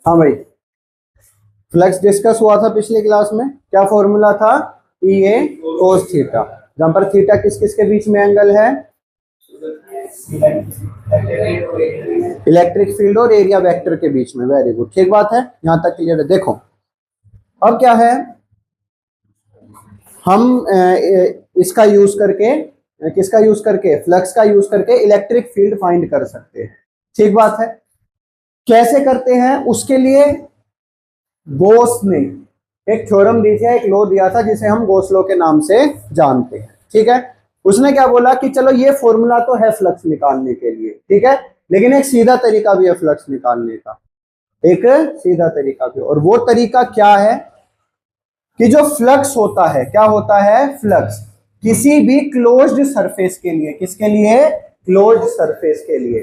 हाँ भाई, flux discuss हुआ था पिछली क्लास में। क्या फॉर्मूला था? ई ए कोस थीटा, जहां पर थीटा किस किस के बीच में एंगल है? इलेक्ट्रिक फील्ड और एरिया वेक्टर के बीच में। वेरी गुड, ठीक बात है, यहां तक क्लियर है। देखो अब क्या है, हम इसका यूज करके, किसका यूज करके, फ्लक्स का यूज करके इलेक्ट्रिक फील्ड फाइंड कर सकते हैं। ठीक बात है। कैसे करते हैं? उसके लिए गोस ने एक थ्योरम दी थी, एक लॉ दिया था जिसे हम गोस लॉ के नाम से जानते हैं। ठीक है, उसने क्या बोला कि चलो ये फॉर्मूला तो है फ्लक्स निकालने के लिए, ठीक है, लेकिन एक सीधा तरीका भी है फ्लक्स निकालने का, एक सीधा तरीका भी। और वो तरीका क्या है कि जो फ्लक्स होता है, क्या होता है? फ्लक्स किसी भी क्लोज्ड सरफेस के लिए, किसके लिए? क्लोज्ड सरफेस के लिए,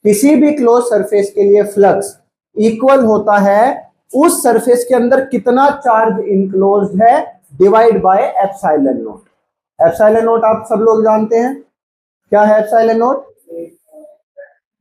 किसी भी क्लोज सरफेस के लिए फ्लक्स इक्वल होता है उस सरफेस के अंदर कितना चार्ज इनक्लोज्ड है divide by epsilon not. Epsilon not आप सब लोग जानते हैं, क्या है एप्सिलॉन नॉट?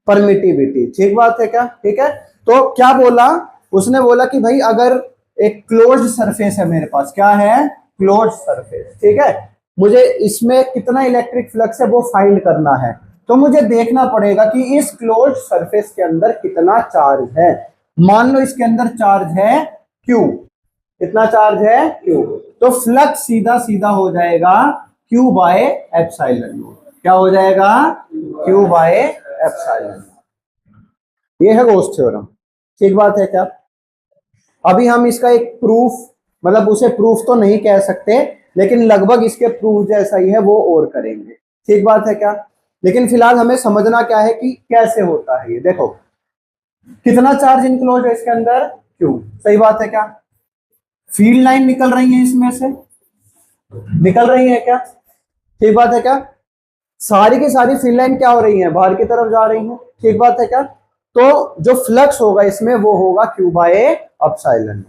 परमिटिविटी। ठीक बात है क्या? ठीक है, तो क्या बोला उसने? बोला कि भाई अगर एक क्लोज्ड सरफेस है मेरे पास, क्या है? क्लोज्ड सरफेस, ठीक है, मुझे इसमें कितना इलेक्ट्रिक फ्लक्स है वो फाइंड करना है, तो मुझे देखना पड़ेगा कि इस क्लोज्ड सरफेस के अंदर कितना चार्ज है। मान लो इसके अंदर चार्ज है Q, कितना चार्ज है? Q, तो फ्लक्स सीधा सीधा हो जाएगा Q बाय एप्सिलॉन नॉट। क्या हो जाएगा? Q by epsilon. ये है गोस थ्योरम। ठीक बात है क्या? अभी हम इसका एक प्रूफ, मतलब उसे प्रूफ तो नहीं कह सकते, लेकिन लगभग इसके प्रूफ जैसा ही है वो और करेंगे। ठीक बात है क्या? लेकिन फिलहाल हमें समझना क्या है कि कैसे होता है ये। देखो कितना चार्ज इनक्लोज है इसके अंदर? Q। सही बात है क्या? फील्ड लाइन निकल रही है इसमें से, निकल रही है क्या? ठीक बात है क्या? सारी की सारी फील्ड लाइन क्या हो रही है? बाहर की तरफ जा रही है। ठीक बात है क्या? तो जो फ्लक्स होगा इसमें वो होगा Q बाय एप्सिलॉन।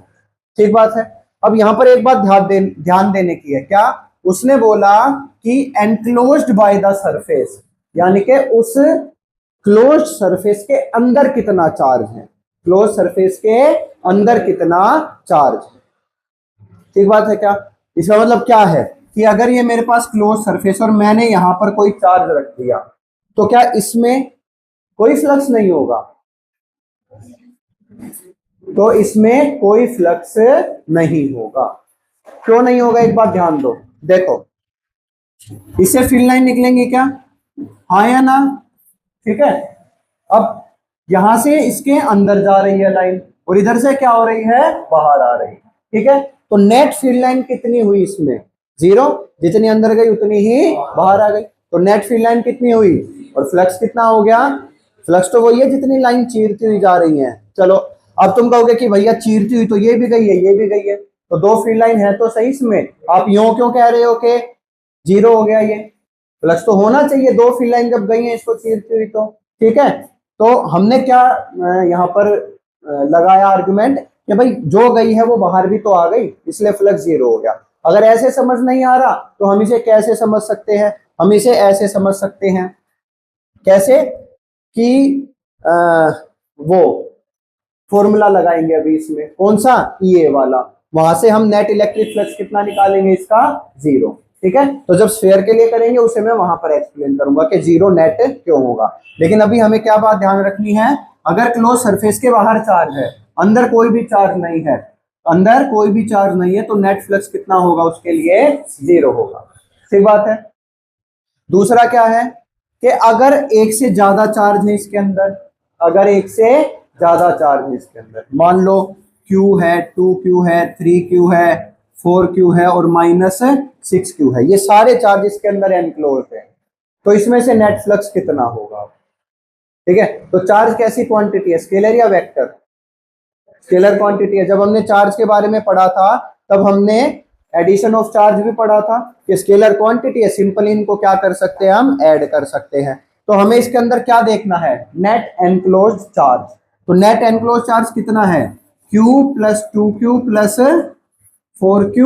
ठीक बात है। अब यहां पर एक बात ध्यान देने की है। क्या उसने बोला? कि एनक्लोज्ड बाय द सरफेस, यानी कि उस क्लोज सरफेस के अंदर कितना चार्ज है, क्लोज सरफेस के अंदर कितना चार्ज है। ठीक बात है क्या? इसका मतलब क्या है कि अगर ये मेरे पास क्लोज सरफेस और मैंने यहां पर कोई चार्ज रख दिया, तो क्या इसमें कोई फ्लक्स नहीं होगा? तो इसमें कोई फ्लक्स नहीं होगा। क्यों नहीं होगा? एक बात ध्यान दो। देखो इससे फील्ड लाइन निकलेंगी क्या? हाँ या ना? ठीक है, अब यहां से इसके अंदर जा रही है लाइन और इधर से क्या हो रही है? बाहर आ रही है। ठीक है, तो नेट फील्ड लाइन कितनी हुई इसमें? 0। जितनी अंदर गई उतनी ही बाहर आ गई, तो नेट फील्ड लाइन कितनी हुई? और फ्लक्स कितना हो गया? फ्लक्स तो वही है जितनी लाइन चीरती हुई जा रही है। चलो अब तुम कहोगे कि भैया चीरती हुई तो ये भी गई है, ये भी गई है, तो 2 फील्ड लाइन है तो सही इसमें। आप यूं क्यों कह रहे हो कि 0 हो गया? ये फ्लक्स तो होना चाहिए, 2 फील्ड लाइन जब गई है इसको चीरती हुई तो। ठीक है, तो हमने क्या यहाँ पर लगाया आर्गुमेंट कि भाई जो गई है वो बाहर भी तो आ गई, इसलिए फ्लक्स 0 हो गया। अगर ऐसे समझ नहीं आ रहा तो हम इसे कैसे समझ सकते हैं? हम इसे ऐसे समझ सकते हैं। कैसे? कि वो फॉर्मूला लगाएंगे अभी इसमें, कौन सा? ई वाला। वहां से हम नेट इलेक्ट्रिक फ्लक्स कितना निकालेंगे? इसका 0। ठीक है, तो जब स्फीयर के लिए करेंगे उसे मैं वहां पर एक्सप्लेन करूंगा कि 0 नेट क्यों होगा। लेकिन अभी हमें क्या बात ध्यान रखनी है? अगर क्लोज सरफेस के बाहर चार्ज है, अंदर कोई भी चार्ज नहीं है, अंदर कोई भी चार्ज नहीं है, तो नेट फ्लक्स कितना होगा? उसके लिए 0 होगा। ठीक बात है। दूसरा क्या है कि अगर एक से ज्यादा चार्ज है इसके अंदर, अगर एक से ज्यादा चार्ज है इसके अंदर, मान लो Q है, 2Q है, 3Q है, 4Q है और -6Q है, ये सारे चार्ज इसके अंदर एनक्लोज है, तो इसमें से नेट फ्लक्स कितना होगा? ठीक है, तो चार्ज कैसी क्वांटिटी है? स्केलर या वेक्टर? स्केलर क्वांटिटी है। जब हमने चार्ज के बारे में पढ़ा था तब हमने एडिशन ऑफ चार्ज भी पढ़ा था कि स्केलर क्वांटिटी है, सिंपल इनको क्या कर सकते हैं? हम ऐड कर सकते हैं। तो हमें इसके अंदर क्या देखना है? Net enclosed charge. तो नेट एनक्लोज्ड चार्ज कितना है? Q + 2Q + 4Q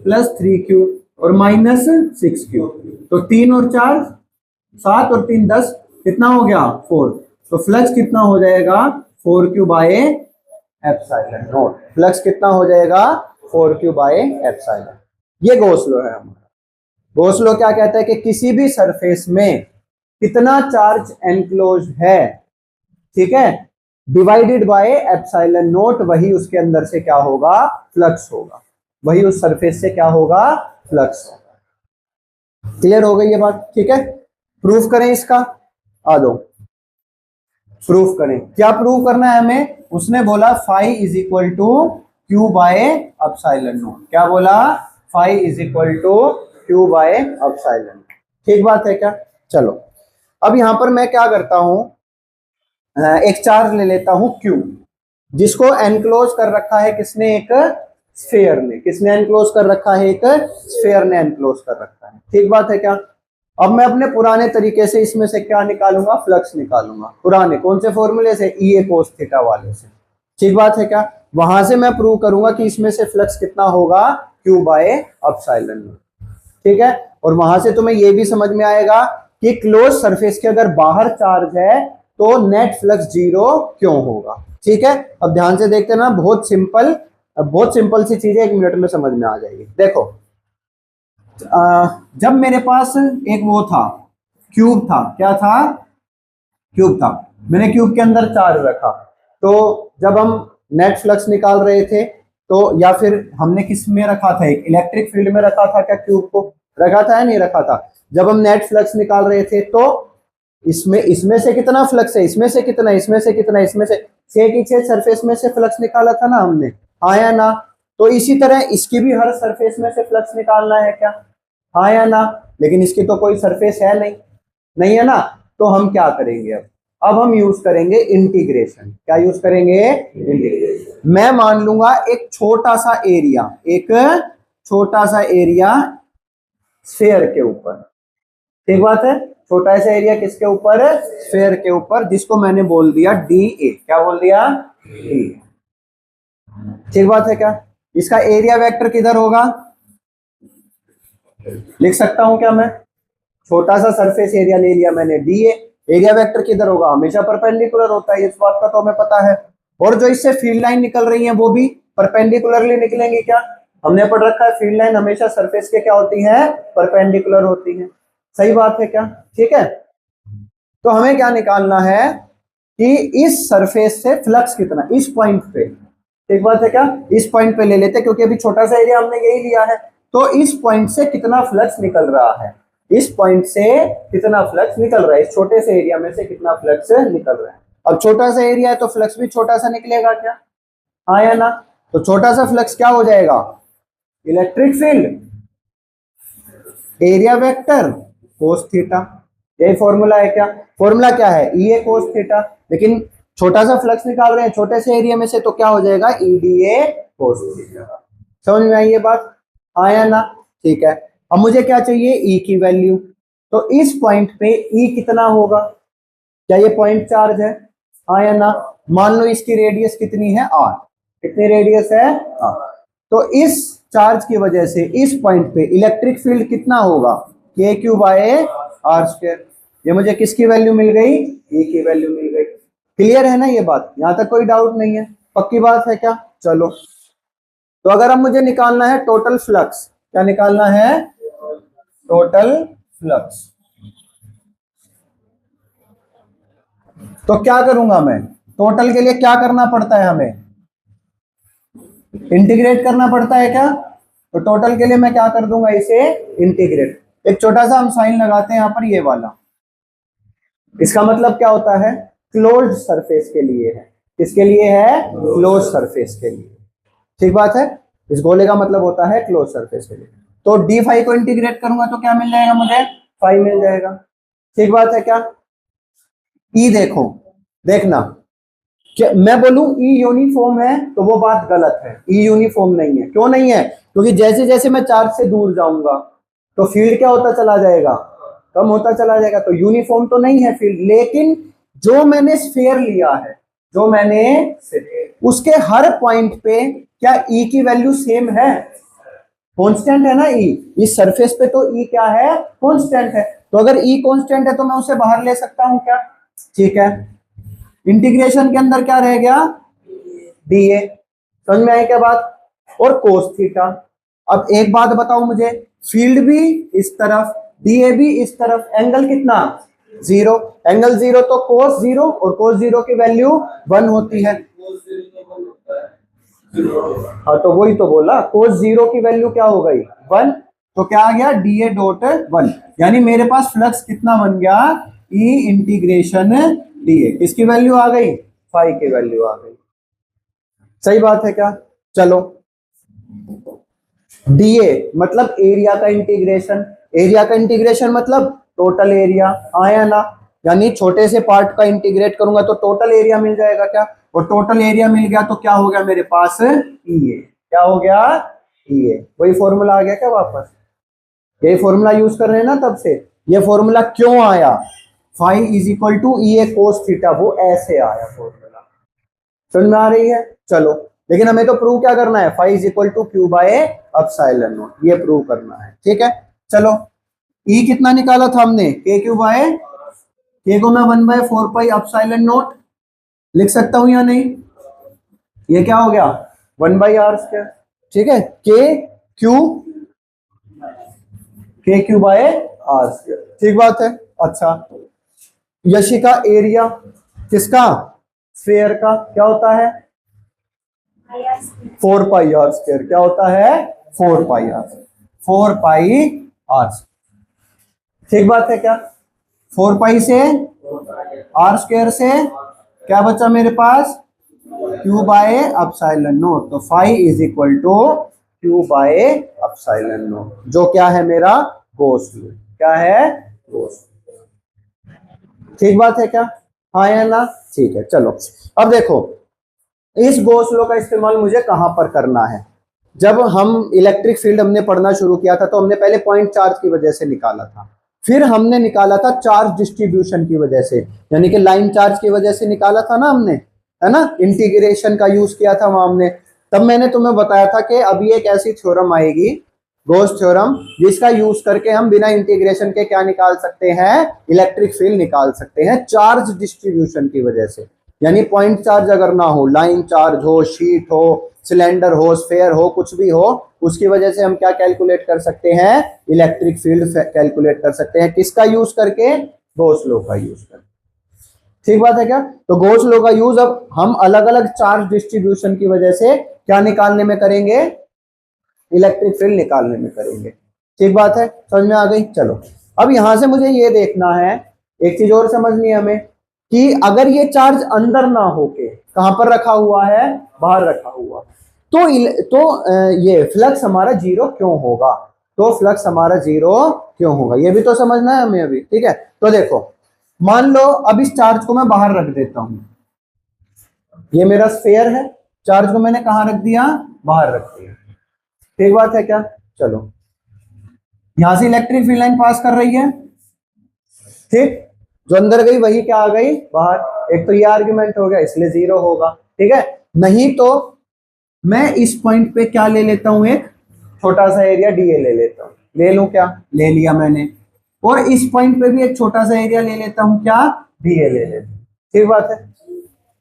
+ 3Q और -6Q। तो 3 और 4 7 और 3 10, कितना हो गया? 4। तो फ्लक्स कितना हो जाएगा? 4q bye epsilon not. Flux कितना हो जाएगा 4q बाय एप्सिलॉन। ये गॉस लॉ है हमारा। गॉस लॉ क्या कहता है कि किसी भी सरफेस में कितना चार्ज एनक्लोज है, ठीक है, डिवाइडेड बाय एप्सिलॉन नॉट, वही उसके अंदर से क्या होगा फ्लक्स होगा, वही उस सरफेस से क्या होगा फ्लक्स होगा। क्लियर हो गई ये बात? ठीक है, प्रूफ करें इसका। आ जाओ प्रूफ करें। क्या प्रूफ करना है हमें? उसने बोला phi is equal to q by epsilon naught. क्या बोला? Phi is equal to q by epsilon. ठीक बात है क्या? चलो अब यहां पर मैं क्या करता हूं, एक चार्ज ले लेता हूं Q, जिसको एनक्लोज कर रखा है किसने? एक स्फीयर ने। किसने एनक्लोज कर रखा है? एक स्फीयर ने एनक्लोज कर रखा है। ठीक बात है क्या? अब मैं अपने पुराने तरीके से इसमें से क्या निकालूंगा? फ्लक्स निकालूंगा। पुराने कौन से फॉर्मूले से? ई ए कोस थीटा वाले से। ठीक बात है क्या? वहां से मैं प्रूव करूंगा कि इसमें से फ्लक्स कितना होगा Q बाय एप्सिलॉन। ठीक है, और वहां से तुम्हें यह भी समझ में आएगा कि क्लोज सरफेस के अगर बाहर चार्ज है तो नेट फ्लक्स जीरो क्यों होगा। ठीक है, अब ध्यान से देखते ना, बहुत सिंपल सी चीज है, 1 मिनट में समझ में आ जाएगी। देखो जब मेरे पास एक वो था, क्यूब था, क्या था? क्यूब था। मैंने क्यूब के अंदर चार्ज रखा, तो जब हम नेट फ्लक्स निकाल रहे थे तो, या फिर हमने किस में रखा था? एक इलेक्ट्रिक फील्ड में रखा था क्या? क्यूब को रखा था या नहीं रखा था? जब हम नेट फ्लक्स निकाल रहे थे तो इसमें से कितना फ्लक्स है, इसमें से कितना, इसमें से कितना, इसमें से 6 की 6 सरफेस में से फ्लक्स निकाला था ना हमने, हाँ या ना? तो इसी तरह इसकी भी हर सरफेस में से फ्लक्स निकालना है क्या? हाँ या ना? लेकिन इसकी तो कोई सरफेस है नहीं, नहीं है ना? तो हम क्या करेंगे? अब हम यूज करेंगे इंटीग्रेशन। क्या यूज करेंगे? इंटीग्रेशन। मैं मान लूंगा एक छोटा सा एरिया, एक छोटा सा एरिया स्फीयर के ऊपर। ठीक बात है, छोटा सा एरिया किसके ऊपर? स्फीयर के ऊपर, जिसको मैंने बोल दिया डी ए। क्या बोल दिया? डी। ठीक बात है क्या? इसका एरिया वेक्टर किधर होगा? लिख सकता हूं क्या मैं? छोटा सा सरफेस एरिया ले लिया मैंने, डी ए। एरिया वेक्टर किधर होगा? हमेशा परपेंडिकुलर होता है, इस बात का तो हमें पता है। और जो इससे फील्ड लाइन निकल रही है वो भी परपेंडिकुलरली निकलेंगी क्या? हमने पढ़ रखा है फील्ड लाइन हमेशा सरफेस के क्या होती है? परपेंडिकुलर होती है। सही बात है क्या? ठीक है, तो हमें क्या निकालना है कि इस सरफेस से फ्लक्स कितना, इस पॉइंट पे। ठीक बात है क्या? इस पॉइंट पे ले लेते, क्योंकि अभी छोटा सा एरिया हमने यही लिया है। तो इस पॉइंट से कितना फ्लक्स निकल रहा है, इस पॉइंट से कितना फ्लक्स निकल रहा है, इस छोटे से एरिया में से कितना फ्लक्स निकल रहा है। अब छोटा सा एरिया है तो फ्लक्स भी छोटा सा निकलेगा क्या? हाँ या ना? तो छोटा सा फ्लक्स क्या हो जाएगा? Electric field, area vector, cos theta. यही फॉर्मूला है क्या? फॉर्मूला क्या है? ई ए कोस थीटा। लेकिन छोटा सा फ्लक्स निकाल रहे हैं छोटे से एरिया में से, तो क्या हो जाएगा? ई डी ए कोस थीटा। समझ में आई ये बात? हाँ या ना? ठीक है, अब मुझे क्या चाहिए? ई की वैल्यू। तो इस पॉइंट पे ई कितना होगा? क्या ये पॉइंट चार्ज है? हाँ या ना? मान लो इसकी रेडियस कितनी है? आर। कितनी रेडियस है? आर। तो इस चार्ज की वजह से इस पॉइंट पे इलेक्ट्रिक फील्ड कितना होगा? के क्यू बाय आर स्क्वायर। ये मुझे किसकी वैल्यू मिल गई? ई की वैल्यू मिल गई। क्लियर है ना ये बात? यहां तक कोई डाउट नहीं है? पक्की बात है क्या? चलो, तो अगर अब मुझे निकालना है टोटल फ्लक्स, क्या निकालना है? Total flux. तो क्या करूंगा मैं? टोटल के लिए क्या करना पड़ता है हमें? इंटीग्रेट करना पड़ता है क्या? तो टोटल के लिए मैं क्या कर दूंगा? इसे इंटीग्रेट। एक छोटा सा हम साइन लगाते हैं यहां पर, ये वाला। इसका मतलब क्या होता है? क्लोज्ड सरफेस के लिए है। किसके लिए है? क्लोज सरफेस के लिए। ठीक बात है, इस गोले का मतलब होता है क्लोज सरफेस के लिए। तो डी फाई को इंटीग्रेट करूंगा तो क्या मिल जाएगा मुझे? फाई मिल जाएगा। ठीक बात है क्या? ई देखो, देखना, क्या मैं बोलूं ई यूनिफॉर्म है तो वो बात गलत है। ई यूनिफॉर्म नहीं है। क्यों नहीं है? क्योंकि जैसे जैसे मैं चार्ज से दूर जाऊंगा तो फील्ड क्या होता चला जाएगा? कम होता चला जाएगा। तो यूनिफॉर्म तो नहीं है फील्ड, लेकिन जो मैंने स्फीयर लिया है, जो मैंने उसके हर पॉइंट पे क्या ई की वैल्यू सेम है? कांस्टेंट है ना ई। इस सरफेस पे तो ई क्या है? कांस्टेंट है। तो अगर ई कांस्टेंट है तो मैं उसे बाहर ले सकता हूं क्या? ठीक है, इंटीग्रेशन के अंदर क्या रह गया, डीए। समझ में आई क्या बात? और कोस थीटा। अब एक बात बताओ मुझे, फील्ड भी इस तरफ, डीए भी इस तरफ, एंगल कितना, जीरो। एंगल जीरो तो कोस जीरो, और कोस जीरो की वैल्यू 1 होती है। हाँ तो वही तो बोला, कोस जीरो की वैल्यू क्या हो गई, 1। तो क्या आ गया, डीए डॉट 1। यानी मेरे पास फ्लक्स कितना बन गया, ई इंटीग्रेशन डीए। किसकी वैल्यू आ गई, फाई की वैल्यू आ गई। सही बात है क्या? चलो, डीए मतलब एरिया का इंटीग्रेशन। एरिया का इंटीग्रेशन मतलब टोटल एरिया, आया ना? यानी छोटे से पार्ट का इंटीग्रेट करूंगा तो टोटल एरिया मिल जाएगा क्या, और टोटल एरिया मिल गया तो क्या हो गया मेरे पास, ईए। क्या हो गया, ईए। वही फॉर्मूला आ गया क्या वापस? यही फॉर्मूला यूज कर रहे हैं ना तब से। ये फॉर्मूला क्यों आया, phi is equal to E A cos theta, वो ऐसे आया फॉर्मूला। समझ में आ रही है? चलो, लेकिन हमें तो प्रूव क्या करना है, phi is equal to q by epsilon naught, ये प्रूव करना है। ठीक है, चलो। ई कितना निकाला था हमने, के क्यू बाय, के को मैं 1/4 पाई एप्सिलॉन नॉट लिख सकता हूं या नहीं? ये क्या हो गया, 1/r²। ठीक है, के क्यू बाय r²। ठीक बात है। अच्छा, यशिका एरिया किसका, स्फीयर का, क्या होता है, 4πr²। क्या होता है, 4πr। ठीक बात है क्या? 4 से r² से क्या बचा मेरे पास, क्यू बाय एप्सिलॉन नॉट। तो phi is equal to q by epsilon naught, जो क्या है मेरा गॉस लॉ। क्या है, गॉस। ठीक बात है क्या, हाँ या ना? ठीक है, चलो। अब देखो, इस गॉस लॉ का इस्तेमाल मुझे कहां पर करना है। जब हम इलेक्ट्रिक फील्ड हमने पढ़ना शुरू किया था तो हमने पहले पॉइंट चार्ज की वजह से निकाला था, फिर हमने निकाला था चार्ज डिस्ट्रीब्यूशन की वजह से, यानी कि लाइन चार्ज की वजह से निकाला था ना हमने, है ना? इंटीग्रेशन का यूज किया था वहां हमने। तब मैंने तुम्हें बताया था कि अभी एक ऐसी थ्योरम आएगी, गॉस थ्योरम, जिसका यूज करके हम बिना इंटीग्रेशन के क्या निकाल सकते हैं, इलेक्ट्रिक फील्ड निकाल सकते हैं चार्ज डिस्ट्रीब्यूशन की वजह से। यानी पॉइंट चार्ज अगर ना हो, लाइन चार्ज हो, शीट हो, सिलेंडर हो, स्फेयर हो, कुछ भी हो, उसकी वजह से हम क्या कैलकुलेट कर सकते हैं, इलेक्ट्रिक फील्ड कैलकुलेट कर सकते हैं। किसका यूज करके, गॉस लॉ का यूज करके। ठीक बात है क्या? तो गॉस लॉ का यूज अब हम अलग अलग चार्ज डिस्ट्रीब्यूशन की वजह से क्या निकालने में करेंगे, इलेक्ट्रिक फील्ड निकालने में करेंगे। ठीक बात है, समझ में आ गई? चलो, अब यहां से मुझे ये देखना है, एक चीज और समझनी है हमें, कि अगर ये चार्ज अंदर ना होके कहां पर रखा हुआ है, बाहर रखा हुआ, ये फ्लक्स हमारा जीरो क्यों होगा, तो फ्लक्स हमारा जीरो क्यों होगा, ये भी तो समझना है हमें अभी। ठीक है, तो देखो, मान लो अब इस चार्ज को मैं बाहर रख देता हूं, ये मेरा स्फीयर है, चार्ज को मैंने कहां रख दिया, बाहर रख दिया। ठीक बात है क्या? चलो, यहां से इलेक्ट्रिक फील्ड लाइन पास कर रही है, ठीक, जो अंदर गई वही क्या आ गई, बाहर। एक तो ये आर्ग्यूमेंट हो गया, इसलिए जीरो होगा। ठीक है, नहीं तो मैं इस पॉइंट पे क्या ले लेता हूं, एक छोटा सा एरिया डीए ले लेता हूं, ले लूं क्या, ले लिया मैंने। और इस पॉइंट पे भी एक छोटा सा एरिया ले लेता हूं, क्या, डीए ले लेता हूं। ठीक बात है,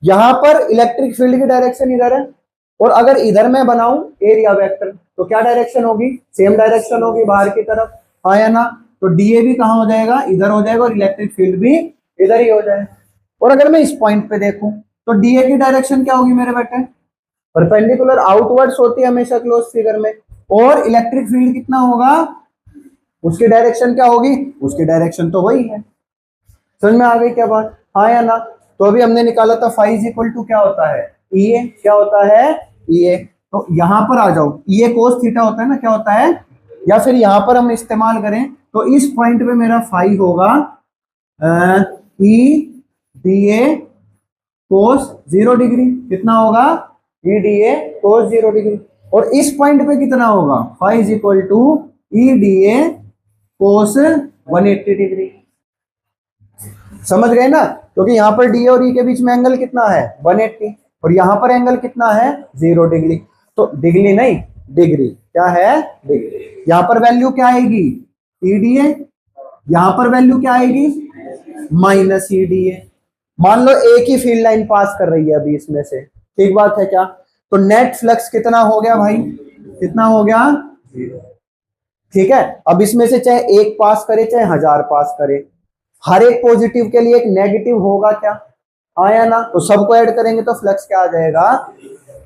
यहां पर इलेक्ट्रिक फील्ड की डायरेक्शन इधर है, और अगर इधर मैं बनाऊं एरिया वेक्टर तो क्या डायरेक्शन होगी, सेम डायरेक्शन होगी बाहर की तरफ, हाँ या ना? तो डीए भी कहां हो जाएगा, इधर हो जाएगा, और इलेक्ट्रिक फील्ड भी इधर ही हो जाएगा। और अगर मैं इस पॉइंट पे देखूं तो डीए की डायरेक्शन क्या होगी मेरे बेटे, परपेंडिकुलर आउटवर्ड्स होती है हमेशा क्लोज फिगर में, और इलेक्ट्रिक फील्ड कितना होगा, उसकी डायरेक्शन क्या होगी, उसकी डायरेक्शन तो वही है। समझ में आ गई क्या बात, हाँ या ना? तो अभी हमने निकाला था फाई इज इक्वल टू क्या होता है, ईए। क्या होता है, ईए। तो यहां पर आ जाओ, ईए कोस थीटा होता है ना, क्या होता है, या फिर यहां पर हम इस्तेमाल करें तो इस पॉइंट पे मेरा फाई होगा ई डी ए कोस 0 डिग्री। कितना होगा, ई डी ए कोस 0 डिग्री। और इस पॉइंट पे कितना होगा, phi is equal to E D A cos 180 degree. समझ गए ना? क्योंकि यहां पर डी और ई के बीच में एंगल कितना है, 180, और यहां पर एंगल कितना है, 0 डिग्री। तो डिग्री नहीं, डिग्री। क्या है, डिग्री। यहां पर वैल्यू क्या आएगी, ईडीए, यहां पर वैल्यू क्या आएगी, माइनस ईडीए। मान लो एक ही फील्ड लाइन पास कर रही है अभी इसमें से, ठीक बात है क्या? तो नेट फ्लक्स कितना हो गया भाई, कितना हो गया? 0। ठीक है, अब इसमें से चाहे एक पास करे चाहे 1000 पास करे, हर एक पॉजिटिव के लिए एक नेगेटिव होगा क्या? हाँ या ना? तो सबको ऐड करेंगे तो फ्लक्स क्या आ जाएगा?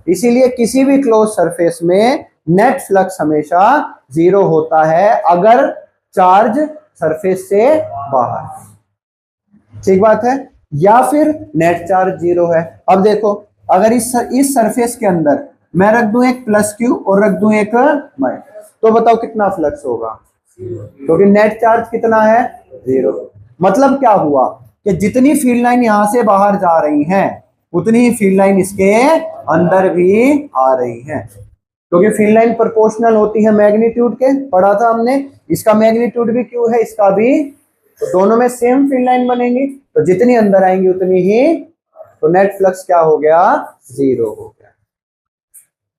इसीलिए किसी भी क्लोज सरफेस में नेट फ्लक्स हमेशा 0 होता है अगर चार्ज सरफेस से बाहर, ठीक बात है, या फिर नेट चार्ज 0 है। अब देखो, अगर इस सरफेस के अंदर मैं रख दूं एक प्लस क्यू और रख दूं एक माइनस, तो बताओ कितना फ्लक्स होगा? क्योंकि नेट चार्ज कितना है? 0। मतलब क्या हुआ कि जितनी फील्ड लाइन यहां से बाहर जा रही हैं उतनी ही फील्ड लाइन इसके अंदर भी आ रही है, क्योंकि फील्ड लाइन प्रोपोर्शनल होती है मैग्नीट्यूड के, पढ़ा था हमने। इसका मैग्नीट्यूड भी क्यू है, इसका भी, तो दोनों में सेम फील्ड लाइन बनेंगी, तो जितनी अंदर आएंगी उतनी ही, तो नेट फ्लक्स क्या हो गया? 0 हो गया।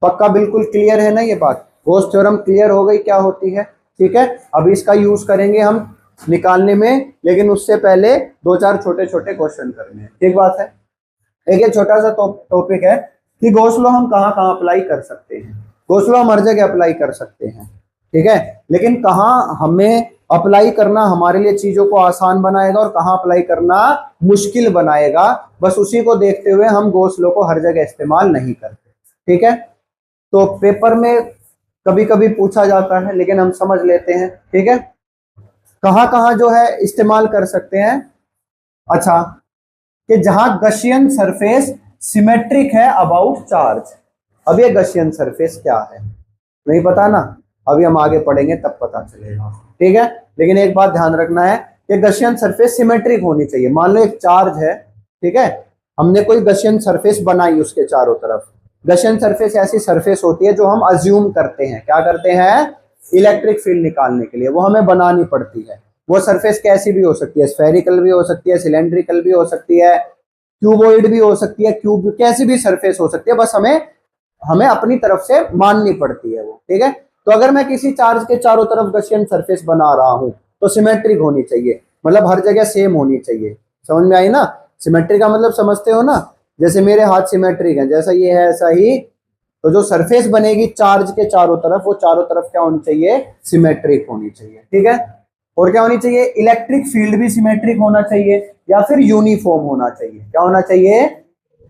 पक्का बिल्कुल क्लियर है ना ये बात? गॉस थ्योरम क्लियर हो गई क्या होती है? ठीक है, अब इसका यूज करेंगे हम निकालने में, लेकिन उससे पहले 2-4 छोटे छोटे क्वेश्चन करने हैं, ठीक बात है। एक छोटा सा टॉपिक है कि गॉस लॉ हम कहाँ कहाँ अप्लाई कर सकते हैं। गॉस लॉ हम हर जगह अप्लाई कर सकते हैं, ठीक है, लेकिन कहाँ हमें अप्लाई करना हमारे लिए चीजों को आसान बनाएगा और कहाँ अप्लाई करना मुश्किल बनाएगा, बस उसी को देखते हुए हम गॉस लॉ को हर जगह इस्तेमाल नहीं करते, ठीक है। तो पेपर में कभी कभी पूछा जाता है, लेकिन हम समझ लेते हैं, ठीक है। कहाँ कहाँ जो है इस्तेमाल कर सकते हैं? अच्छा, कि जहां गशियन सरफेस सिमेट्रिक है अबाउट चार्ज। अब ये गशियन सरफेस क्या है नहीं पता ना, अभी हम आगे पढ़ेंगे तब पता चलेगा, ठीक है। लेकिन एक बात ध्यान रखना है कि गशियन सरफेस सिमेट्रिक होनी चाहिए। मान लो एक चार्ज है, ठीक है, हमने कोई गशियन सरफेस बनाई, उसके चारों तरफ। गशियन सरफेस ऐसी सरफेस होती है जो हम अज्यूम करते हैं, क्या करते हैं? इलेक्ट्रिक फील्ड निकालने के लिए वो हमें बनानी पड़ती है। वो सरफेस कैसी भी हो सकती है, स्फेरिकल भी हो सकती है, सिलेंड्रिकल भी हो सकती है, क्यूबॉइड भी हो सकती है, क्यूब, कैसी भी सरफेस हो सकती है, बस हमें अपनी तरफ से माननी पड़ती है वो, ठीक है। तो अगर मैं किसी चार्ज के चारों तरफ गशियन सरफेस बना रहा हूं तो सिमेट्रिक होनी चाहिए, मतलब हर जगह सेम होनी चाहिए। समझ में आई ना? सिमेट्रिक का मतलब समझते हो ना? जैसे मेरे हाथ सिमेट्रिक है, जैसा ये है ऐसा ही, तो जो सरफेस बनेगी चार्ज के चारों तरफ, वो चारों तरफ क्या होनी चाहिए? सिमेट्रिक होनी चाहिए, ठीक है। और क्या होनी चाहिए? इलेक्ट्रिक फील्ड भी सिमेट्रिक होना चाहिए या फिर यूनिफॉर्म होना चाहिए। क्या होना चाहिए?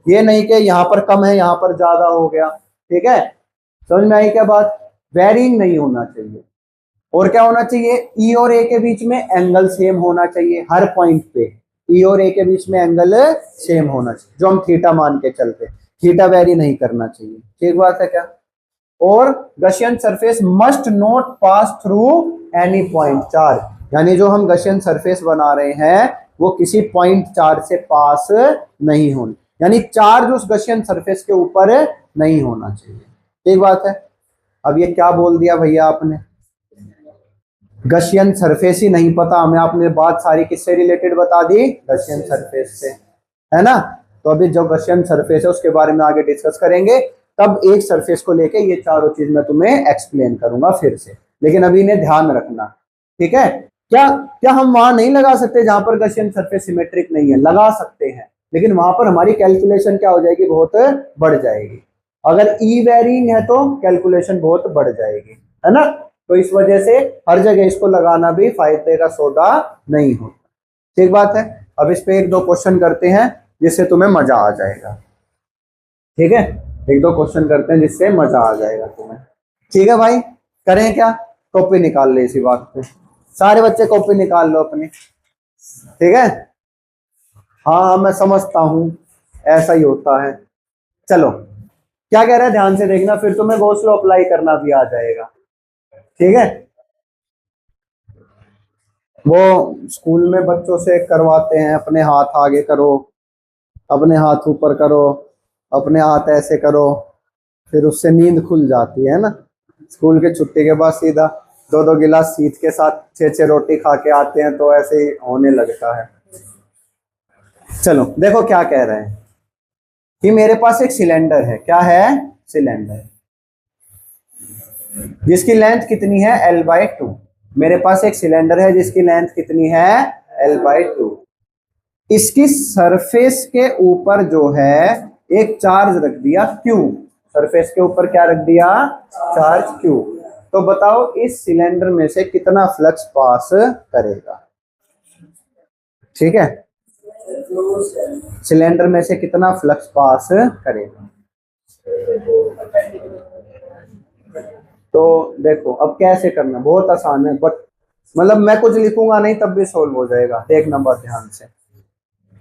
ये नहीं कि यहाँ पर कम है यहाँ पर ज्यादा हो गया, ठीक है। समझ में आई क्या बात? वेरिंग नहीं होना चाहिए। और क्या होना चाहिए? ई और ए के बीच में एंगल सेम होना चाहिए हर पॉइंट पे। ई और ए के बीच में एंगल सेम होना चाहिए, जो हम थीटा मान के चलते, थीटा वेरी नहीं करना चाहिए, ठीक बात है क्या? और Gaussian surface must not pass through any point charge, यानी जो हम गशियन सरफेस बना रहे हैं वो किसी पॉइंट चार्ज से पास नहीं होनी, यानी चार्ज उस गशियन सरफेस के ऊपर नहीं होना चाहिए, ठीक बात है। अब ये क्या बोल दिया भैया आपने? गशियन सरफेस ही नहीं पता हमें, आपने बात सारी किससे रिलेटेड बता दी? गशियन सरफेस से, है ना। तो अभी जो गशियन सरफेस है उसके बारे में आगे डिस्कस करेंगे, तब एक सरफेस को लेके ये चारों चीज मैं तुम्हें एक्सप्लेन करूंगा फिर से, लेकिन अभी इन्हें ध्यान रखना, ठीक है। क्या क्या हम वहां नहीं लगा सकते जहां पर गशियन सरफेस सिमेट्रिक नहीं है? लगा सकते हैं, लेकिन वहां पर हमारी कैलकुलेशन क्या हो जाएगी? बहुत बढ़ जाएगी। अगर ई वेरिंग है तो कैलकुलेशन बहुत बढ़ जाएगी, है ना। तो इस वजह से हर जगह इसको लगाना भी फायदे का सौदा नहीं होता, ठीक बात है। अब इस पे 1-2 क्वेश्चन करते हैं जिससे तुम्हें मजा आ जाएगा, ठीक है। 1-2 क्वेश्चन करते हैं जिससे मजा आ जाएगा तुम्हें, ठीक है भाई। करें क्या? कॉपी निकाल ले इसी बात पे, सारे बच्चे कॉपी निकाल लो अपनी, ठीक है। हाँ मैं समझता हूं, ऐसा ही होता है। चलो, क्या कह रहा है ध्यान से देखना, फिर तुम्हें गॉस लॉ अप्लाई करना भी आ जाएगा, ठीक है। वो स्कूल में बच्चों से करवाते हैं, अपने हाथ आगे करो, अपने हाथ ऊपर करो, अपने हाथ ऐसे करो, फिर उससे नींद खुल जाती है ना। स्कूल के छुट्टी के बाद सीधा 2-2 गिलास सीध के साथ 6-6 रोटी खा के आते हैं, तो ऐसे ही होने लगता है। चलो देखो क्या कह रहे हैं कि मेरे पास एक सिलेंडर है, क्या है? सिलेंडर, जिसकी लेंथ कितनी है? L/2। मेरे पास एक सिलेंडर है जिसकी लेंथ कितनी है? L/2। इसकी सरफेस के ऊपर जो है एक चार्ज रख दिया Q, सरफेस के ऊपर क्या रख दिया, चार्ज Q। तो बताओ इस सिलेंडर में से कितना फ्लक्स पास करेगा। ठीक है, सिलेंडर में से कितना फ्लक्स पास करेगा। तो देखो अब कैसे करना, बहुत आसान है, बट मतलब मैं कुछ लिखूंगा नहीं तब भी सोल्व हो जाएगा। देखना बात ध्यान से।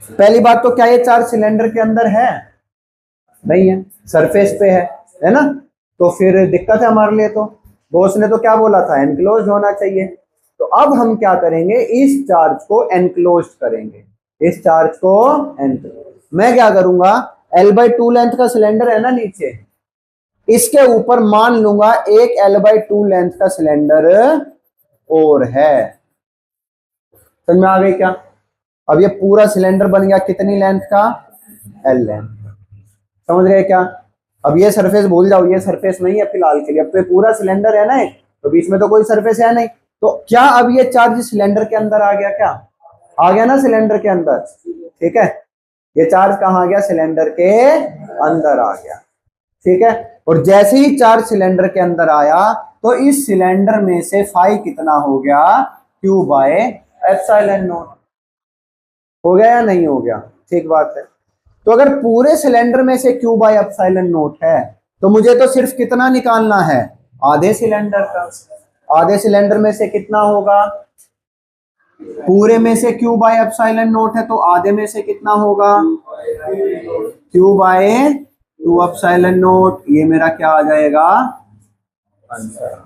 पहली बात तो क्या ये चार्ज सिलेंडर के अंदर है, नहीं है, सरफेस पे है ना, तो फिर दिक्कत है हमारे लिए। तो बॉस ने तो क्या बोला था, एनक्लोज होना चाहिए। तो अब हम क्या करेंगे, इस चार्ज को एनक्लोज करेंगे, इस चार्ज को एनक्लोज। मैं क्या करूंगा, L/2 लेंथ का सिलेंडर है ना नीचे, इसके ऊपर मान लूंगा एक L/2 लेंथ का सिलेंडर और है। समझ में आ गई क्या। अब ये पूरा सिलेंडर बन गया कितनी लेंथ का, L लेंथ। समझ गए क्या। अब ये सरफेस भूल जाओ, ये सरफेस नहीं है फिलहाल के लिए, अब तो पूरा सिलेंडर है ना, तो बीच में तो कोई सरफेस है नहीं। तो क्या अब ये चार्ज सिलेंडर के अंदर आ गया, क्या आ गया ना सिलेंडर के अंदर। ठीक है, ये चार्ज कहाँ आ गया, सिलेंडर के अंदर आ गया। ठीक है, और जैसे ही चार्ज सिलेंडर के अंदर आया तो इस सिलेंडर में से फाई कितना हो गया, Q/ε0 हो गया या नहीं हो गया। ठीक बात है। तो अगर पूरे सिलेंडर में से Q/ε0 है तो मुझे तो सिर्फ कितना निकालना है, आधे सिलेंडर का। आधे सिलेंडर में से कितना होगा, पूरे में से Q/ε0 है तो आधे में से कितना होगा, Q/2ε0। ये मेरा क्या आ जाएगा, आंसर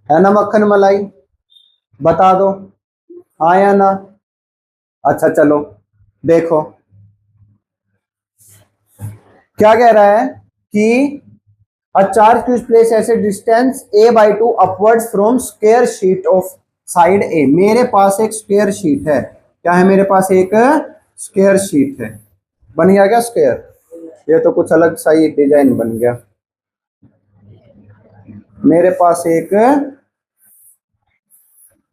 है ना मक्खन मलाई, बता दो हाँ या ना। अच्छा चलो देखो क्या कह रहा है कि a charge is placed at a distance a/2 upwards from square sheet of side A। मेरे पास एक स्क्वायर शीट है, क्या है मेरे पास एक स्क्वायर शीट है, बन गया क्या स्क्वायर, ये तो कुछ अलग सा ही डिजाइन बन गया। मेरे पास एक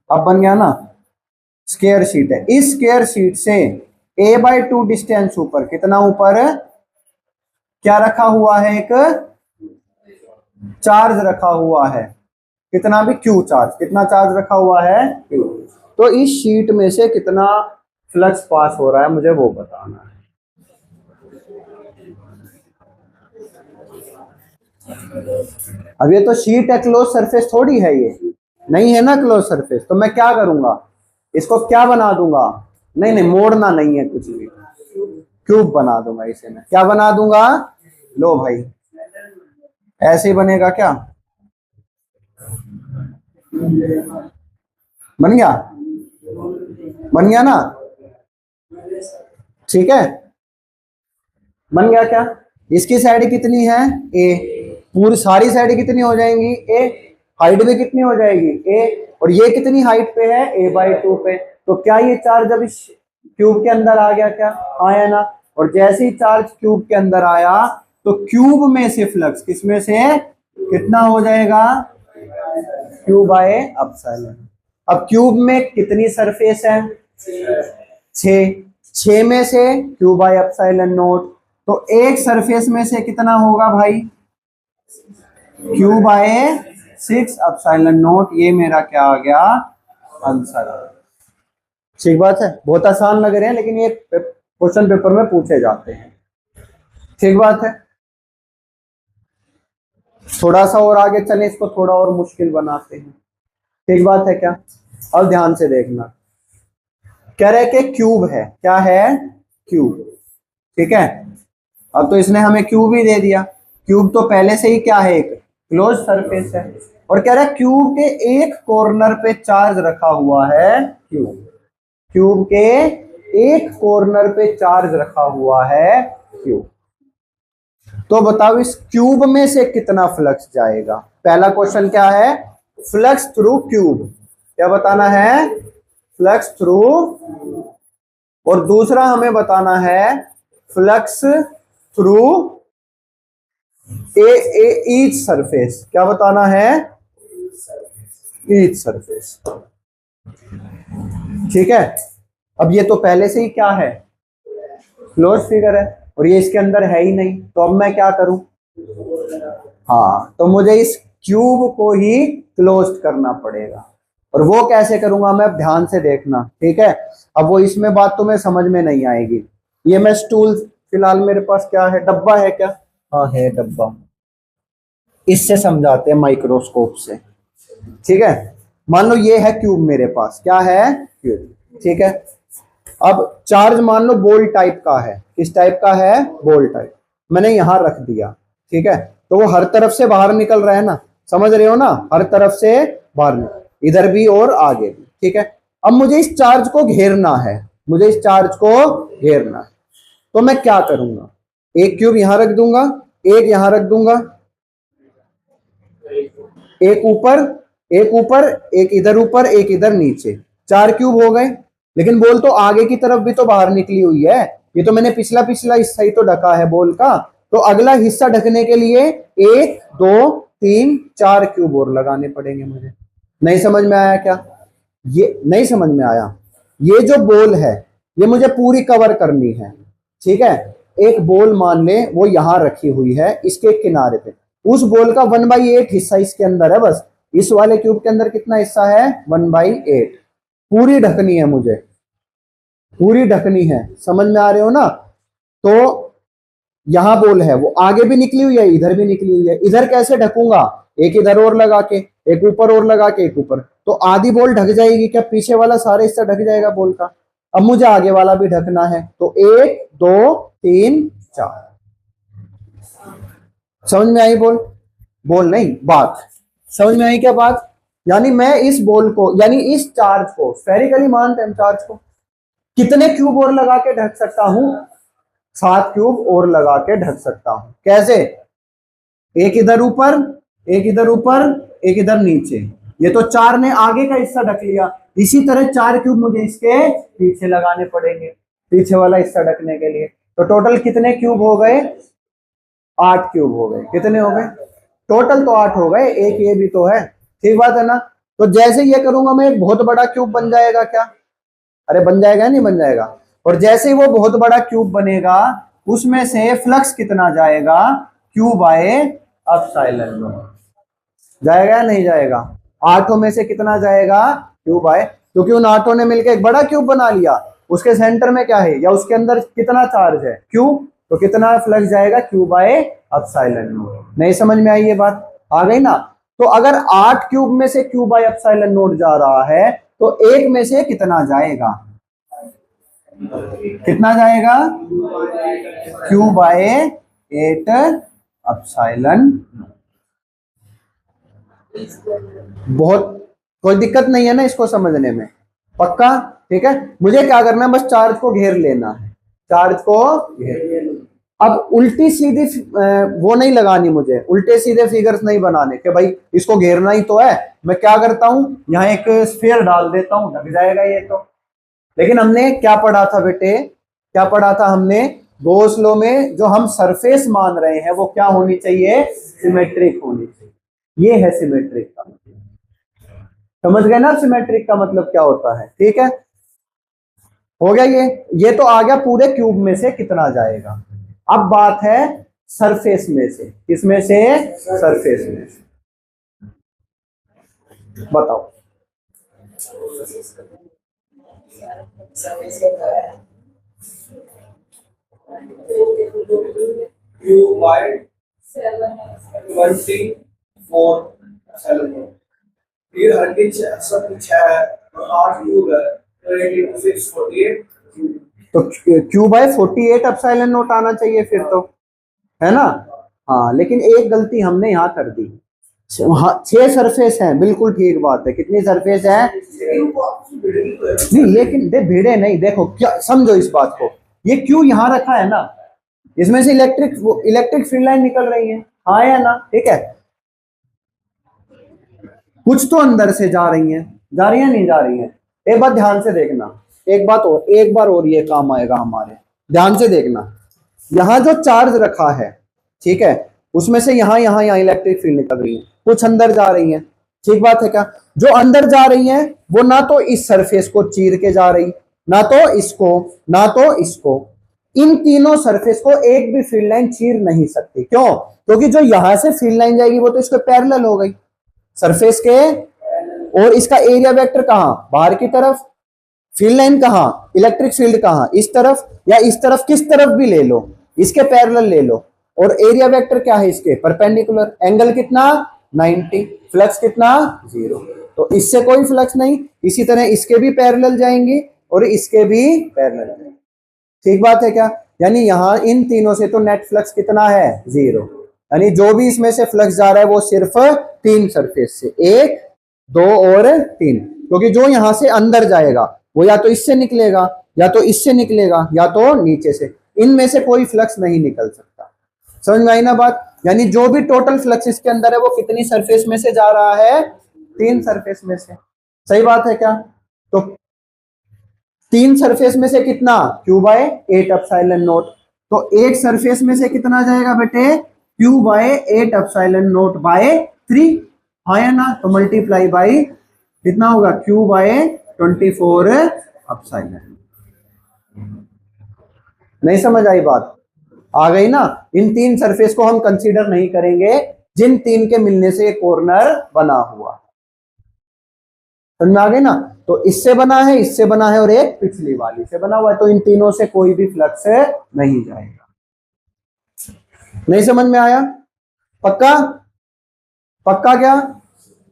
अब बन गया ना स्क्वायर शीट है, इस स्क्वायर शीट से a/2 डिस्टेंस ऊपर, कितना ऊपर क्या रखा हुआ है, एक चार्ज रखा हुआ है, कितना भी Q चार्ज, कितना चार्ज रखा हुआ है Q। तो इस शीट में से कितना फ्लक्स पास हो रहा है मुझे वो बताना है। अब ये तो शीट है, क्लोज सरफेस थोड़ी है, ये नहीं है ना क्लोज सरफेस, तो मैं क्या करूंगा, इसको क्या बना दूंगा, नहीं नहीं मोड़ना नहीं है कुछ भी, क्यूब बना दूंगा इसे, मैं क्या बना दूंगा, लो भाई ऐसे ही बनेगा क्या, बन गया, बन गया ना। ठीक है, बन गया क्या, इसकी साइड कितनी है A, पूरी सारी साइड कितनी हो जाएंगी A, हाइट भी कितनी हो जाएगी A, और ये कितनी हाइट पे है a/2 पे। तो क्या ये चार्ज अब इस क्यूब के अंदर आ गया, क्या आया ना। और जैसे ही चार्ज क्यूब के अंदर आया तो क्यूब में से फ्लक्स किसमें से कितना हो जाएगा, Q/ε। अब क्यूब में कितनी सरफेस है, 6 में से Q/ε0, तो एक सरफेस में से कितना होगा भाई, Q/6ε0। ये मेरा क्या आ गया, आंसर। ठीक बात है, बहुत आसान लग रहे हैं लेकिन ये क्वेश्चन पेपर में पूछे जाते हैं। ठीक बात है, थोड़ा सा और आगे चले, इसको थोड़ा और मुश्किल बनाते हैं। ठीक बात है क्या, अब ध्यान से देखना, कह रहे कि क्यूब है, क्या है क्यूब। ठीक है, अब तो इसने हमें क्यूब ही दे दिया, क्यूब तो पहले से ही क्या है, एक क्लोज सरफेस है। और कह रहा है क्यूब के एक कॉर्नर पे चार्ज रखा हुआ है क्यूब, क्यूब के एक कॉर्नर पे चार्ज रखा हुआ है क्यूब। तो बताओ इस क्यूब में से कितना फ्लक्स जाएगा। पहला क्वेश्चन क्या है, फ्लक्स थ्रू क्यूब, क्या बताना है, फ्लक्स थ्रू। और दूसरा हमें बताना है फ्लक्स थ्रू ईच सरफेस, क्या बताना है, ईच सरफेस। ठीक है, अब ये तो पहले से ही क्या है, क्लोज फिगर है, और ये इसके अंदर है ही नहीं, तो अब मैं क्या करूं, हाँ तो मुझे इस क्यूब को ही क्लोज करना पड़ेगा। और वो कैसे करूंगा मैं, अब ध्यान से देखना, ठीक है। अब वो इसमें बात तुम्हें समझ में नहीं आएगी। ये मैं स्टूल, फिलहाल मेरे पास क्या है, डब्बा है क्या, हाँ है डब्बा, इससे समझाते हैं माइक्रोस्कोप से, ठीक है। मान लो ये है क्यूब मेरे पास, क्या है, क्यूब, ठीक है। अब चार्ज मान लो बॉल टाइप का है, किस टाइप का है, बॉल टाइप, मैंने यहां रख दिया, ठीक है। तो वो हर तरफ से बाहर निकल रहा है ना, समझ रहे हो ना, हर तरफ से बाहर निकल, इधर भी और आगे भी, ठीक है। अब मुझे इस चार्ज को घेरना है, मुझे इस चार्ज को घेरना है, तो मैं क्या करूंगा, एक क्यूब यहां रख दूंगा, एक यहां रख दूंगा, एक ऊपर, एक ऊपर, एक इधर ऊपर, एक इधर नीचे, 4 क्यूब हो गए। लेकिन बॉल तो आगे की तरफ भी तो बाहर निकली हुई है, ये तो मैंने पिछला पिछला हिस्सा ही तो ढका है बॉल का, तो अगला हिस्सा ढकने के लिए 1 2 3 4 क्यूब और लगाने पड़ेंगे मुझे। नहीं समझ में आया क्या, ये नहीं समझ में आया। ये जो बॉल है ये मुझे पूरी कवर करनी है, ठीक है। एक बॉल मान ले वो यहां रखी हुई है इसके किनारे पे, उस बॉल का 1/8 हिस्सा इसके अंदर है, बस इस वाले क्यूब के अंदर कितना हिस्सा है, 1/8, पूरी ढकनी है मुझे, पूरी ढकनी है, समझ में आ रहे हो ना। तो यहां बॉल है वो आगे भी निकली हुई है, इधर भी निकली हुई है, इधर कैसे ढकूंगा, एक इधर और लगा के, एक ऊपर और लगा के, एक ऊपर, तो आधी बॉल ढक जाएगी क्या, पीछे वाला सारा हिस्सा ढक जाएगा बॉल का। अब मुझे आगे वाला भी ढकना है, तो 1 2 3 4, समझ में आई बॉल, बॉल नहीं बात, समझ में आई क्या बात। यानी मैं इस बॉल को, यानी इस चार्ज को, स्फेरिकली मानते हैं चार्ज को, कितने क्यूब और लगा के ढक सकता हूं, 7 क्यूब और लगा के ढक सकता हूं। कैसे, एक इधर ऊपर, एक इधर ऊपर, एक इधर नीचे, ये तो 4 ने आगे का हिस्सा ढक लिया, इसी तरह 4 क्यूब मुझे इसके पीछे लगाने पड़ेंगे, पीछे वाला हिस्सा ढकने के लिए। तो टोटल कितने क्यूब हो गए, 8 क्यूब हो गए, कितने हो गए, टोटल तो 8 हो गए, एक ये भी तो है, ठीक बात है ना। तो जैसे ये करूंगा मैं, एक बहुत बड़ा क्यूब बन जाएगा क्या, अरे बन जाएगा नहीं बन जाएगा। और जैसे ही वो बहुत बड़ा क्यूब बनेगा, उसमें से फ्लक्स कितना जाएगा, क्यू बाय एप्सिलॉन नॉट, जाएगा या नहीं जाएगा, 8 में से कितना जाएगा, क्यू बाय, क्योंकि उन 8 ने मिलकर एक बड़ा क्यूब बना लिया, उसके सेंटर में क्या है, या उसके अंदर कितना चार्ज है, क्यू, तो कितना फ्लक्स जाएगा, क्यू बाय एप्सिलॉन नॉट। नहीं समझ में आई ये बात, आ गई ना। तो अगर 8 क्यूब में से क्यू बाय एप्सिलॉन नॉट जा रहा है, तो 1 में से कितना जाएगा, कितना जाएगा, क्यू बाय 8 एप्सिलॉन। बहुत, कोई दिक्कत नहीं है ना इसको समझने में, पक्का, ठीक है। मुझे क्या करना है, बस चार्ज को घेर लेना है, चार्ज को घेर। अब उल्टी सीधी वो नहीं लगानी मुझे, उल्टे सीधे फिगर्स नहीं बनाने कि भाई इसको घेरना ही तो है। मैं क्या करता हूं, यहाँ एक स्फीयर डाल देता हूं, ढक जाएगा ये तो। लेकिन हमने क्या पढ़ा था बेटे, क्या पढ़ा था हमने, गॉस लॉ में जो हम सरफेस मान रहे हैं वो क्या होनी चाहिए, सिमेट्रिक होनी चाहिए। ये है सिमेट्रिक का मतलब, समझ गए ना सिमेट्रिक का मतलब क्या होता है, ठीक है। हो गया ये तो आ गया पूरे क्यूब में से कितना जाएगा। अब बात है सरफेस में से, किसमें से, सरफेस में से, बताओ। क्यू बाय 24 ये हर के सब कुछ है, और 8 क्यूब है, तो 48 तो क्यू बाय 48 एप्सिलॉन नॉट आना चाहिए फिर तो, है ना। हाँ लेकिन एक गलती हमने यहाँ कर दी, 6 सरफेस है, बिल्कुल ठीक बात है, कितनी सरफेस है, नहीं लेकिन भिड़े नहीं, देखो क्या समझो इस बात को, ये क्यू यहाँ रखा है ना, इसमें से इलेक्ट्रिक फील्ड लाइन निकल रही है, हाँ या ना, ठीक है। कुछ तो अंदर से जा रही हैं, जा रही हैं नहीं जा रही हैं। एक बात ध्यान से देखना, एक बार और ये काम आएगा हमारे, ध्यान से देखना। यहां जो चार्ज रखा है, ठीक है, उसमें से यहां इलेक्ट्रिक फील्ड निकल रही है, कुछ अंदर जा रही है, ठीक बात है क्या। जो अंदर जा रही है वो ना तो इस सरफेस को चीर के जा रही, ना तो इसको, ना तो इसको। इन तीनों सरफेस को एक भी फील्ड लाइन चीर नहीं सकती। क्यों? क्योंकि जो यहां से फील्ड लाइन जाएगी वो तो इसके पैरेलल हो गई सरफेस के, और इसका एरिया वेक्टर कहां? बाहर की तरफ। फील्ड लाइन कहां? इलेक्ट्रिक फील्ड कहां? इस तरफ या इस तरफ, किस तरफ भी ले लो, इसके पैरेलल ले लो। और एरिया वेक्टर क्या है? इसके परपेंडिकुलर। एंगल कितना? 90। फ्लक्स कितना? 0। तो इससे कोई फ्लक्स नहीं। इसी तरह इसके भी पैरेलल जाएंगे और इसके भी पैरेलल जाएंगे। ठीक बात है क्या? यानी यहां इन तीनों से तो नेट फ्लक्स कितना है? 0। यानी जो भी इसमें से फ्लक्स जा रहा है वो सिर्फ तीन सरफेस से, 1, 2 और 3। क्योंकि जो यहां से अंदर जाएगा वो या तो इससे निकलेगा, या तो इससे निकलेगा, या तो नीचे से। इनमें से कोई फ्लक्स नहीं निकल सकता। समझ में आई ना बात? यानी जो भी टोटल फ्लक्स इसके अंदर है वो कितनी सरफेस में से जा रहा है? 3 सरफेस में से। सही बात है क्या? तो 3 सरफेस में से कितना? Q/8 epsilon naught. तो एक सरफेस में से कितना जाएगा बेटे? Q/8 epsilon not bye 3। हाँ या ना? तो मल्टीप्लाई बाई कितना होगा? Q/24 epsilon. नहीं समझ आई बात? आ गई ना? इन 3 सरफेस को हम कंसीडर नहीं करेंगे जिन 3 के मिलने से कॉर्नर बना हुआ। समझ में आ गई ना? तो इससे बना है, इससे बना है और एक पिछली वाली से बना हुआ है। तो इन तीनों से कोई भी फ्लक्स नहीं जाएगा। नहीं समझ में आया? पक्का? पक्का क्या?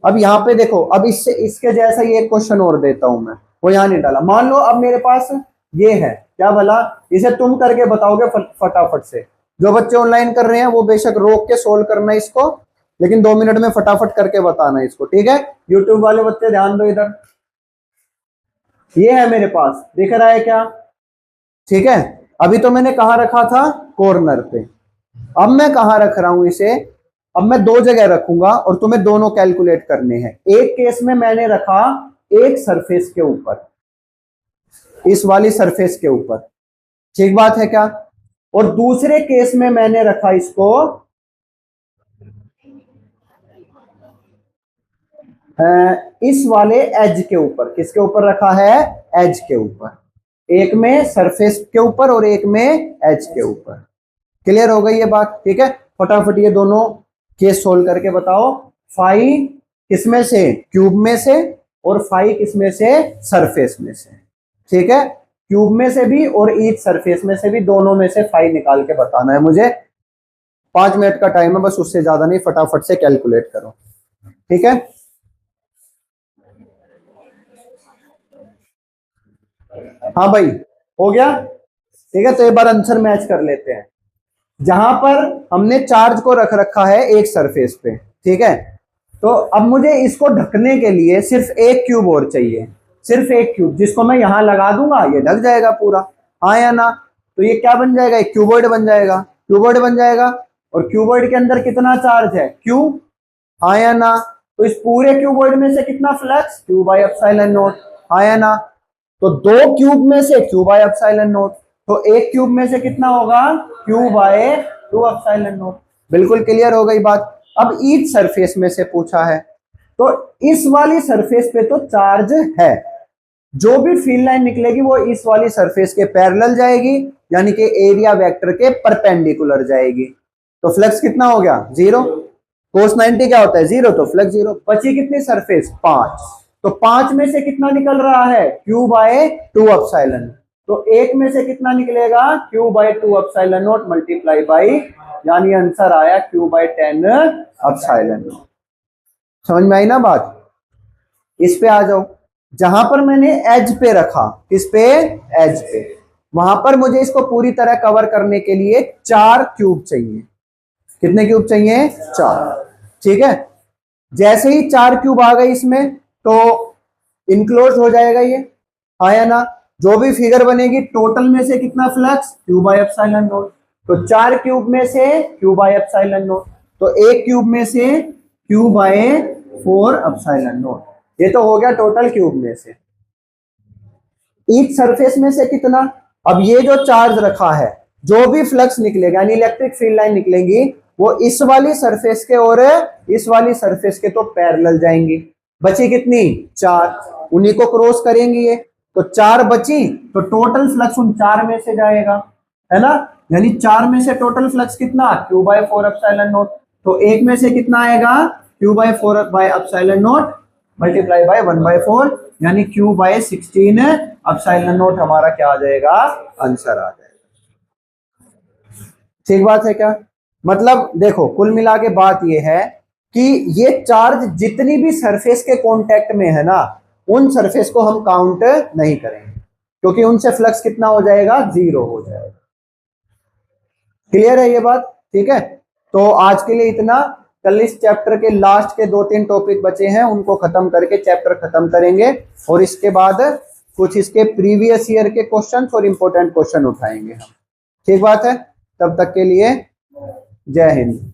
अब यहां पे देखो, अब इससे इसके जैसा ही एक क्वेश्चन और देता हूं मैं, वो यहां नहीं डाला। मान लो अब मेरे पास ये है, क्या भला? इसे तुम करके बताओगे फटाफट से। जो बच्चे ऑनलाइन कर रहे हैं वो बेशक रोक के सोल्व करना इसको, लेकिन 2 मिनट में फटाफट करके बताना इसको, ठीक है? यूट्यूब वाले बच्चे ध्यान दो इधर। ये है मेरे पास, दिख रहा है क्या? ठीक है। अभी तो मैंने कहा रखा था? कॉर्नर पे। अब मैं कहा रख रहा हूं इसे? अब मैं 2 जगह रखूंगा और तुम्हें दोनों कैलकुलेट करने हैं। एक केस में मैंने रखा एक सरफेस के ऊपर, इस वाली सरफेस के ऊपर। ठीक बात है क्या? और दूसरे केस में मैंने रखा इसको इस वाले एज के ऊपर। किसके ऊपर रखा है? एज के ऊपर। एक में सरफेस के ऊपर और एक में एज के ऊपर। क्लियर हो गई ये बात? ठीक है। फटाफट ये दोनों केस सोल्व करके बताओ। फाई किसमें से? क्यूब में से। और फाई किसमें से? सरफेस में से। ठीक है। क्यूब में से भी और ईच सरफेस में से भी, दोनों में से फाई निकाल के बताना है मुझे। 5 मिनट का टाइम है बस, उससे ज्यादा नहीं। फटाफट से कैलकुलेट करो, ठीक है? हाँ भाई, हो गया? ठीक है। तो एक बार आंसर मैच कर लेते हैं। जहां पर हमने चार्ज को रख रखा है एक सरफेस पे, ठीक है, तो अब मुझे इसको ढकने के लिए सिर्फ एक क्यूब और चाहिए। सिर्फ एक क्यूब, जिसको मैं यहां लगा दूंगा, ये ढक जाएगा पूरा। हाँ या ना? तो ये क्या बन जाएगा? एक क्यूबॉइड बन जाएगा। क्यूबॉइड बन जाएगा। और क्यूबॉइड के अंदर कितना चार्ज है? क्यू। हाँ या ना? तो इस पूरे क्यूबॉइड में से कितना फ्लक्स? Q/ε0। हाँ या ना? तो 2 क्यूब में से Q/ε0। तो एक क्यूब में से कितना होगा? Q/2ε0। बिल्कुल क्लियर हो गई बात? अब ईच सरफेस में से पूछा है, तो इस वाली सरफेस पे तो चार्ज है। जो भी फील्ड लाइन निकलेगी वो इस वाली सरफेस के पैरेलल जाएगी, यानी कि एरिया वेक्टर के परपेंडिकुलर जाएगी। तो फ्लक्स कितना हो गया? 0। cos 90 क्या होता है? 0। तो फ्लक्स 0। बची कितनी सरफेस? 5। तो 5 में से कितना निकल रहा है? Q/2ε। तो एक में से कितना निकलेगा? Q/2ε0 मल्टीप्लाई बाई, यानी आंसर आया Q/10ε0। समझ में आई ना बात? इस पे आ जाओ। जहां पर मैंने एज पे रखा, किस पे? एज पे। वहां पर मुझे इसको पूरी तरह कवर करने के लिए 4 क्यूब चाहिए। कितने क्यूब चाहिए? 4। ठीक है। जैसे ही 4 क्यूब आ गए इसमें, तो इनक्लोज हो जाएगा ये। हाँ या ना? जो भी फिगर बनेगी, टोटल में से कितना फ्लक्स? Q/ε0। तो 4 क्यूब में से Q/ε0। तो एक क्यूब में से Q/4ε0। ये तो हो गया टोटल क्यूब में से। ईच सरफेस में से कितना? अब ये जो चार्ज रखा है, जो भी फ्लक्स निकलेगा, यानी इलेक्ट्रिक फील्ड लाइन निकलेंगी, वो इस वाली सरफेस के और इस वाली सरफेस के तो पैरेलल जाएंगी। बची कितनी? 4। उन्हीं को क्रॉस करेंगी ये। तो 4 बची, तो टोटल फ्लक्स उन 4 में से जाएगा, है ना। यानी 4 में से टोटल फ्लक्स कितना, Q/4 एप्सिलॉन नॉट। तो एक में से कितना आएगा, Q/4 epsilon not multiply by 1/4, यानी Q/16 एप्सिलॉन नॉट हमारा क्या आ जाएगा, आंसर आ जाएगा। ठीक बात है क्या। मतलब देखो कुल मिला के बात ये है कि ये चार्ज जितनी भी सरफेस के कांटेक्ट में है ना, उन सरफेस को हम काउंट नहीं करेंगे, क्योंकि उनसे फ्लक्स कितना हो जाएगा, 0 हो जाएगा। क्लियर है ये बात, ठीक है। तो आज के लिए इतना। कल इस चैप्टर के लास्ट के 2-3 टॉपिक बचे हैं, उनको खत्म करके चैप्टर खत्म करेंगे, और इसके बाद कुछ इसके प्रीवियस ईयर के क्वेश्चंस और इंपॉर्टेंट क्वेश्चन उठाएंगे हम। ठीक बात है। तब तक के लिए जय हिंद।